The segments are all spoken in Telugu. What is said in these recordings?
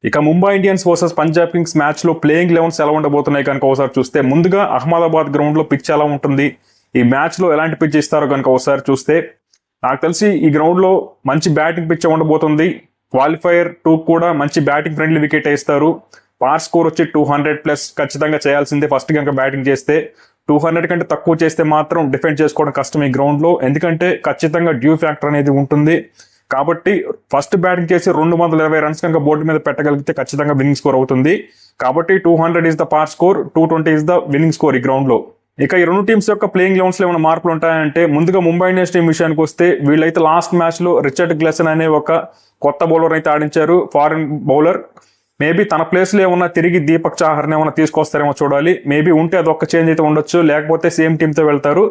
ఇక Mumbai Indians versus Punjab Kings match లో ప్లేయింగ్ 11 ఎలా ఉండబోతున్నాయి కనుక ఒకసారి చూస్తే, ముందుగా అహ్మదాబాద్ గ్రౌండ్ లో పిచ్ ఎలా ఉంటుంది, ఈ మ్యాచ్ లో ఎలాంటి పిచ్ ఇస్తారో కనుక ఒకసారి చూస్తే, నాకు తెలిసి ఈ గ్రౌండ్ లో మంచి బ్యాటింగ్ పిచ్ ఉండబోతుంది. క్వాలిఫైయర్ 2 కూడా మంచి బ్యాటింగ్ ఫ్రెండ్లీ వికెట్ వేస్తారు. పార్ స్కోర్ వచ్చి 200+ ఖచ్చితంగా చేయాల్సిందే. ఫస్ట్ కనుక బ్యాటింగ్ చేస్తే 200 కంటే తక్కువ చేస్తే మాత్రం డిఫెండ్ చేసుకోవడం కష్టం ఈ గ్రౌండ్ లో, ఎందుకంటే ఖచ్చితంగా డ్యూ ఫ్యాక్టర్ అనేది ఉంటుంది. కాబట్టి ఫస్ట్ బ్యాటింగ్ చేసి 220 రన్స్ కనుక బోర్డు మీద పెట్టగలిగితే ఖచ్చితంగా విన్నింగ్ స్కోర్ అవుతుంది. కాబట్టి 200 ఈజ్ ద పార్ score, 220 is the winning score ఈ గ్రౌండ్ లో. ఇక ఈ రెండు టీమ్స్ యొక్క ప్లేయింగ్ 11s లో ఏమైనా మార్పులు ఉంటాయంటే, ముందుగా ముంబై ఇండియన్స్ టీం విషయానికి వస్తే, వీళ్ళైతే లాస్ట్ మ్యాచ్ లో రిచర్డ్ గ్లెసన్ అనే ఒక కొత్త బౌలర్ అయితే ఆడించారు, ఫారిన్ బౌలర్. మేబీ తన ప్లేస్ లో ఏమన్నా తిరిగి దీపక్ చాహర్ని ఏమన్నా తీసుకొస్తారేమో చూడాలి. మేబీ ఉంటే అదొక్క చేంజ్ అయితే ఉండొచ్చు, లేకపోతే సేమ్ టీంతో వెళ్తారు.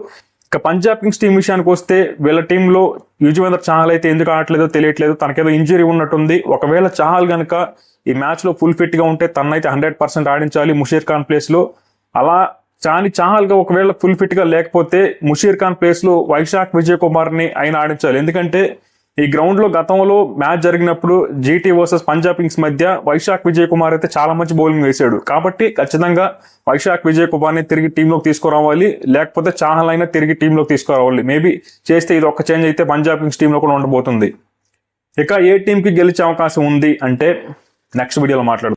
ఇక పంజాబ్ కింగ్స్ టీం విషయానికి వస్తే, వీళ్ళ టీంలో యుజ్వేంద్ర చాహల్ అయితే ఎందుకు ఆడట్లేదో తెలియట్లేదు, తనకేదో ఇంజరీ ఉన్నట్టుంది. ఒకవేళ చాహల్ గనక ఈ మ్యాచ్ లో ఫుల్ ఫిట్ గా ఉంటే తనైతే 100% ఆడించాలి ముషీర్ ఖాన్ ప్లేస్ లో. అలా చాహల్ గా ఒకవేళ ఫుల్ ఫిట్ గా లేకపోతే ముషీర్ ఖాన్ ప్లేస్ లో వైశాఖ్ విజయ్ కుమార్ ని ఆయన ఆడించాలి. ఎందుకంటే ఈ గ్రౌండ్ లో గతంలో మ్యాచ్ జరిగినప్పుడు జీటీ వర్సెస్ పంజాబ్ కింగ్స్ మధ్య వైశాఖ్ విజయ్ కుమార్ అయితే చాలా మంచి బౌలింగ్ వేశాడు. కాబట్టి ఖచ్చితంగా వైశాఖ్ విజయ్ కుమార్ ని తిరిగి టీంలోకి తీసుకురావాలి, లేకపోతే చాహల్ అయినా తిరిగి టీంలోకి తీసుకురావాలి. మేబీ చేస్తే ఇది ఒక్క చేంజ్ అయితే పంజాబ్ కింగ్స్ టీంలో కూడా ఉండబోతుంది. ఇక ఏ టీంకి గెలిచే అవకాశం ఉంది అంటే నెక్స్ట్ వీడియోలో మాట్లాడుతాం.